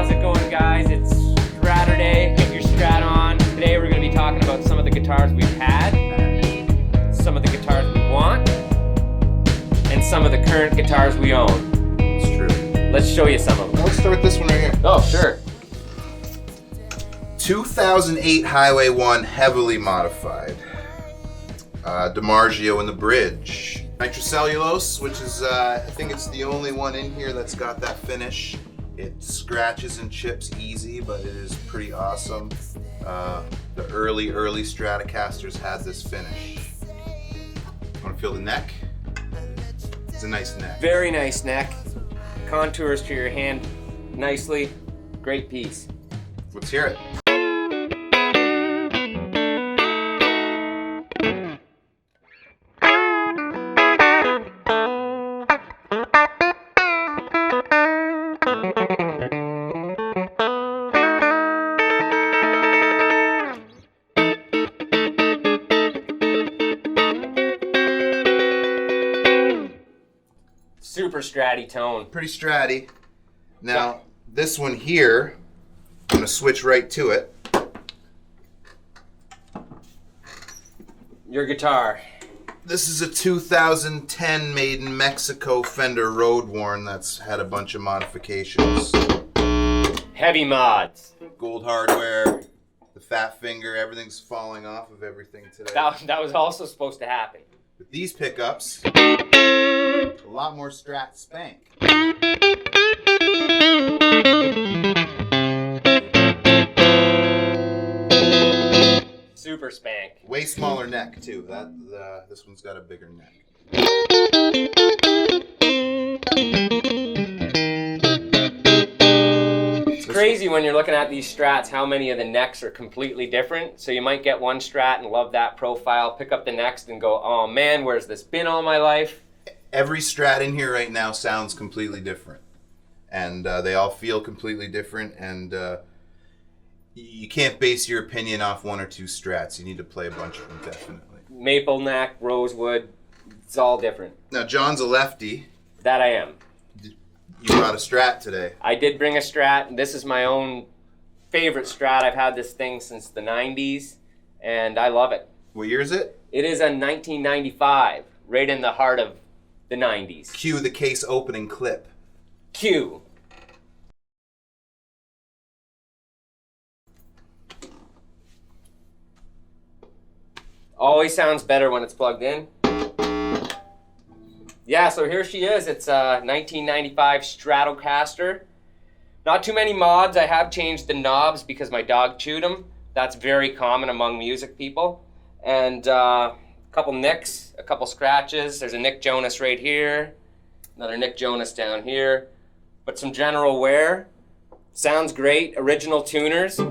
how's it going, guys? It's Straturday. Put your Strat on. Today we're going to be talking about some of the guitars we've had, some of the guitars we want, and some of the current guitars we own. It's true. Let's show you some of them. Let's start with this one right here. Oh, sure. 2008 Highway 1 heavily modified. DiMarzio in the bridge. Nitrocellulose, which is, I think it's the only one in here that's got that finish. It scratches and chips easy, but it is pretty awesome. The early Stratocasters had this finish. Want to feel the neck? It's a nice neck. Very nice neck. Contours to your hand nicely. Great piece. Let's hear it. Super stratty tone. Pretty stratty. Now, this one here, I'm going to switch right to it. Your guitar. This is a 2010 made in Mexico Fender Road Worn that's had a bunch of modifications. Heavy mods. Gold hardware, the fat finger, everything's falling off of everything today. That was also supposed to happen. With these pickups, a lot more Strat spank. Super spank. Way smaller neck too. This one's got a bigger neck. It's crazy when you're looking at these Strats how many of the necks are completely different. So you might get one Strat and love that profile, pick up the next and go, oh man, where's this been all my life? Every Strat in here right now sounds completely different. And they all feel completely different. And you can't base your opinion off one or two Strats. You need to play a bunch of them, definitely. Maple neck, rosewood, it's all different. Now, John's a lefty. That I am. You brought a Strat today. I did bring a Strat. This is my own favorite Strat. I've had this thing since the 90s, and I love it. What year is it? It is a 1995, right in the heart of the 90s. Cue the case opening clip. Cue. Always sounds better when it's plugged in. Yeah, so here she is. It's a 1995 Stratocaster. Not too many mods. I have changed the knobs because my dog chewed them. That's very common among music people. And a couple nicks, a couple scratches. There's a Nick Jonas right here. Another Nick Jonas down here. But some general wear. Sounds great. Original tuners.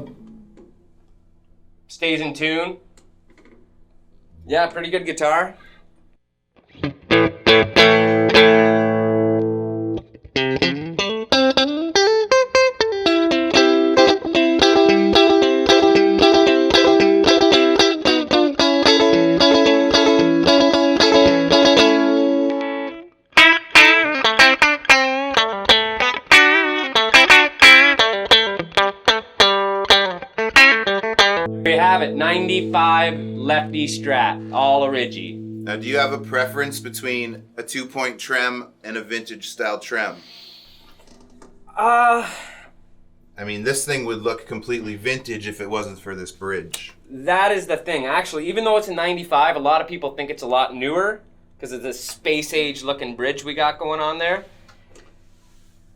Stays in tune. Yeah, pretty good guitar. There you have it, 95 Lefty Strat, all origi. Now, do you have a preference between a 2-point trem and a vintage style trem? I mean, this thing would look completely vintage if it wasn't for this bridge. That is the thing. Actually, even though it's a 95, a lot of people think it's a lot newer because of this space age looking bridge we got going on there.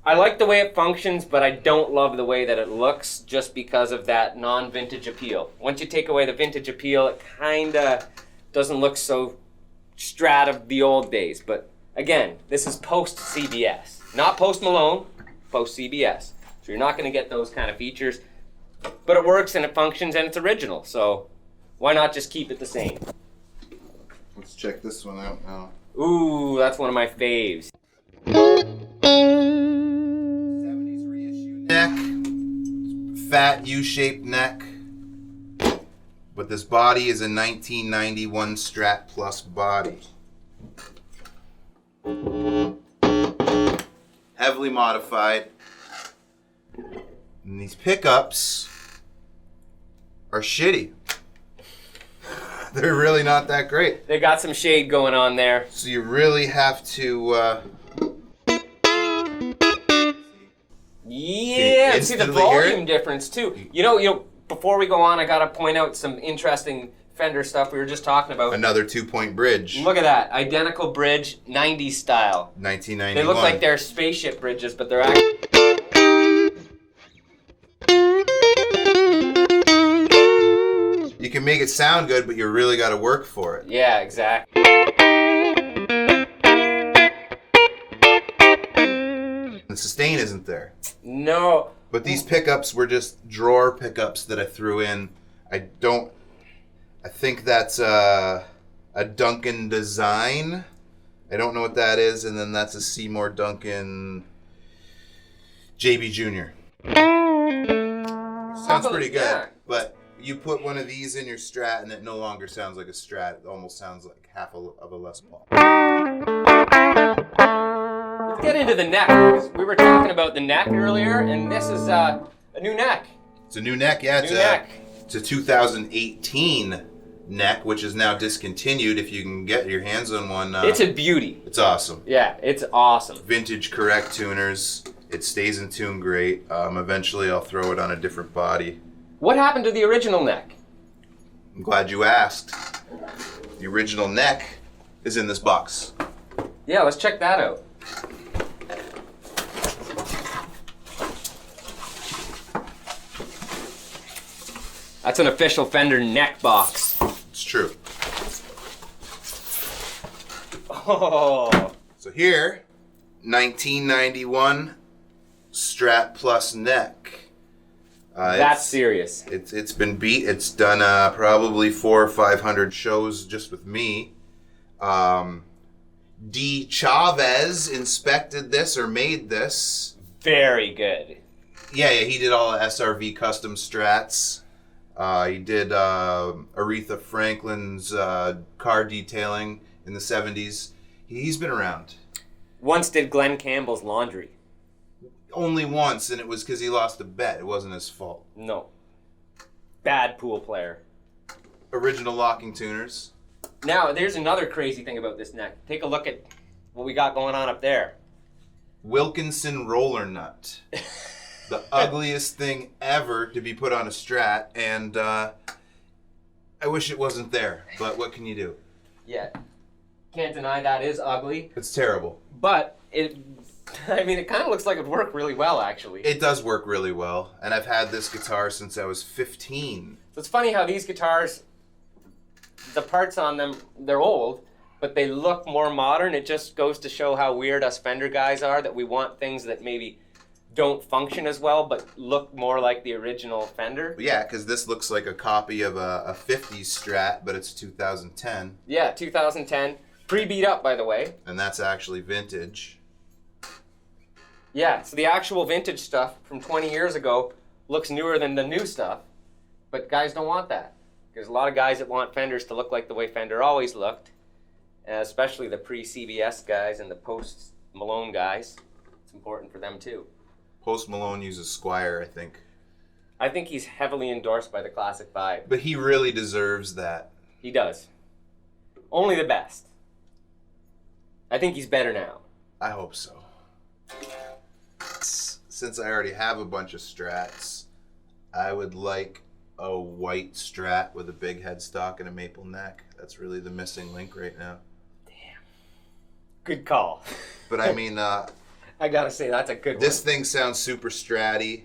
I like the way it functions, but I don't love the way that it looks just because of that non-vintage appeal. Once you take away the vintage appeal, it kind of doesn't look so Strat of the old days. But again, this is post-CBS. Not post-Malone, post-CBS. So you're not going to get those kind of features. But it works and it functions and it's original. So why not just keep it the same? Let's check this one out now. Ooh, that's one of my faves. 70s reissue neck. Fat U-shaped neck. But this body is a 1991 Strat Plus body. Heavily modified. And these pickups are shitty. They're really not that great. They got some shade going on there. So you really have to... Yeah, see the volume difference too. You know, before we go on, I gotta point out some interesting Fender stuff we were just talking about. Another 2-point bridge. Look at that, identical bridge, 90s style. 1991. They look like they're spaceship bridges, but they're actually... You can make it sound good, but you really got to work for it. Yeah, exactly. The sustain isn't there. No. But these pickups were just drawer pickups that I threw in. I think that's a Duncan design. I don't know what that is. And then that's a Seymour Duncan JB Jr. Sounds pretty good. Yeah. But you put one of these in your Strat and it no longer sounds like a Strat. It almost sounds like half of a Les Paul. Let's get into the neck. We were talking about the neck earlier, and this is a new neck. It's a new neck, yeah. It's a 2018 neck, which is now discontinued. If you can get your hands on one, it's a beauty. It's awesome. Yeah, it's awesome. Vintage correct tuners. It stays in tune great. Eventually, I'll throw it on a different body. What happened to the original neck? I'm glad you asked. The original neck is in this box. Yeah, let's check that out. That's an official Fender neck box. It's true. Oh. So here, 1991 Strat Plus neck. That's serious. It's been beat. It's done probably 400 or 500 shows just with me. D. Chavez inspected this or made this. Very good. Yeah, he did all the SRV custom Strats. He did Aretha Franklin's car detailing in the 70s. He's been around. Once did Glenn Campbell's laundry. Only once, and it was because he lost a bet. It wasn't his fault. No. Bad pool player. Original locking tuners. Now, there's another crazy thing about this neck. Take a look at what we got going on up there. Wilkinson roller nut. The ugliest thing ever to be put on a Strat, and I wish it wasn't there, but what can you do? Yeah. Can't deny that is ugly. It's terrible. But it kind of looks like it would work really well, actually. It does work really well, and I've had this guitar since I was 15. So it's funny how these guitars, the parts on them, they're old, but they look more modern. It just goes to show how weird us Fender guys are, that we want things that maybe don't function as well, but look more like the original Fender. Yeah, because this looks like a copy of a 50s Strat, but it's 2010. Yeah, 2010. Pre-beat up, by the way. And that's actually vintage. Yeah, so the actual vintage stuff from 20 years ago looks newer than the new stuff, but guys don't want that. There's a lot of guys that want Fenders to look like the way Fender always looked, especially the pre-CBS guys and the post-Malone guys. It's important for them too. Post Malone uses Squire, I think. I think he's heavily endorsed by the Classic 5. But he really deserves that. He does. Only the best. I think he's better now. I hope so. Since I already have a bunch of Strats, I would like a white Strat with a big headstock and a maple neck. That's really the missing link right now. Damn. Good call. But I mean, I gotta say, that's a good one. This thing sounds super Stratty.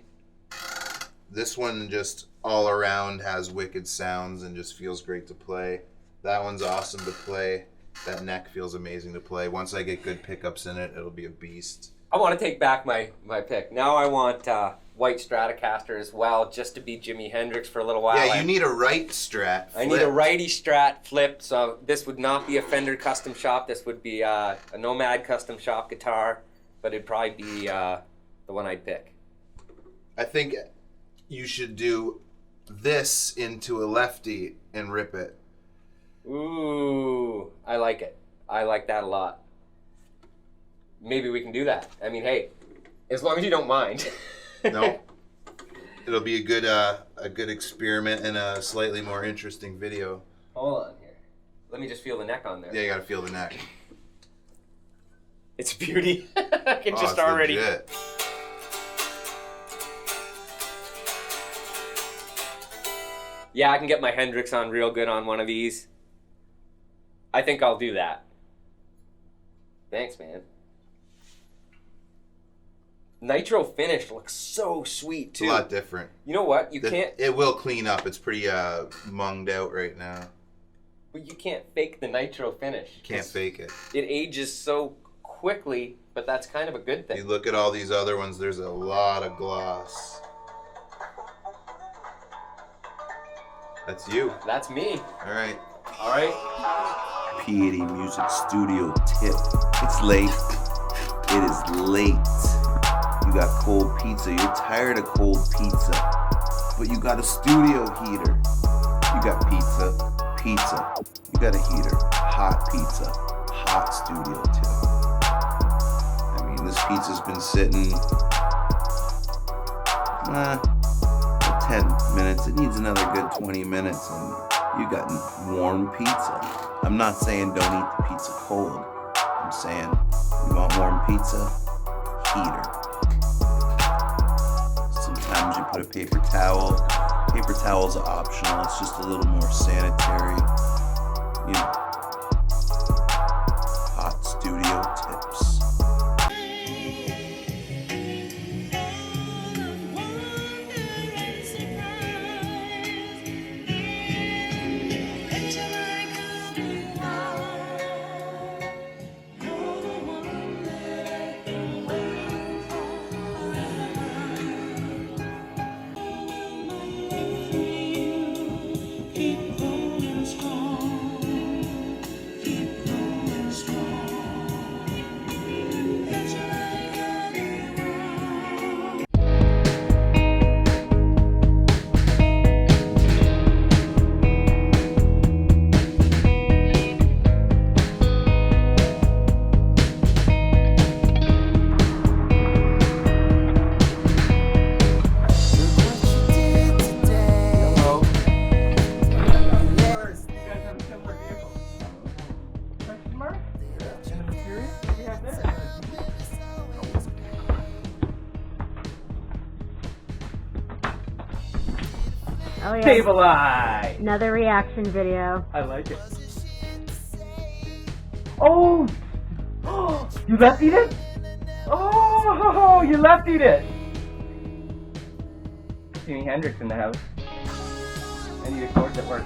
This one just all around has wicked sounds and just feels great to play. That one's awesome to play. That neck feels amazing to play. Once I get good pickups in it, it'll be a beast. I want to take back my pick. Now I want white Stratocaster as well, just to be Jimi Hendrix for a little while. Yeah, you need a right Strat. I need a righty Strat flipped, so this would not be a Fender custom shop. This would be a Nomad custom shop guitar, but it'd probably be the one I'd pick. I think you should do this into a Lefty and rip it. Ooh, I like it. I like that a lot. Maybe we can do that. I mean, hey, as long as you don't mind. No. it'll be a good experiment and a slightly more interesting video. Hold on here. Let me just feel the neck on there. Yeah, you gotta feel the neck. It's a beauty. I can just it's already. Legit. Yeah, I can get my Hendrix on real good on one of these. I think I'll do that. Thanks, man. Nitro finish looks so sweet too. It's a lot different. You know what? You can't. It will clean up. It's pretty munged out right now. But you can't fake the nitro finish. You can't fake it. It ages so quickly, but that's kind of a good thing. You look at all these other ones. There's a lot of gloss. That's you. That's me. All right. All right. P80 Music Studio tip. It's late. It is late. You got cold pizza. You're tired of cold pizza. But you got a studio heater. You got pizza. You got a heater. Hot pizza. Hot studio tip. I mean, this pizza's been sitting 10 minutes. It needs another good 20 minutes and you got warm pizza. I'm not saying don't eat the pizza cold. I'm saying you want warm pizza, heater. Sometimes you put a paper towel. Paper towel's optional. It's just a little more sanitary. You know, hot studio tips. Oh yeah. Table eye. Another reaction video. I like it. Oh! You leftied it? Oh, you leftied it. Jimi Hendrix in the house. I need a chord that works.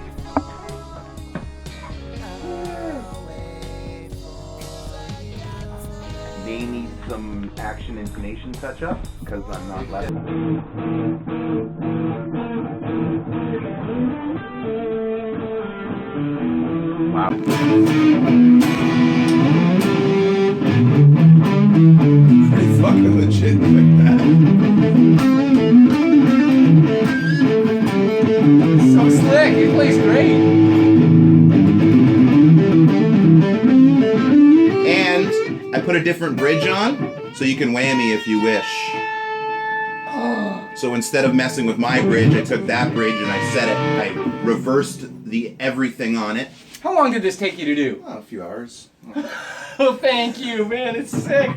They need some action intonation touch-up because I'm not left. Wow. Pretty fucking legit like that. So slick. He plays great. And I put a different bridge on, so you can whammy if you wish. So instead of messing with my bridge, I took that bridge and I set it. I reversed the everything on it. How long did this take you to do? Oh, a few hours. Oh, thank you, man. It's sick.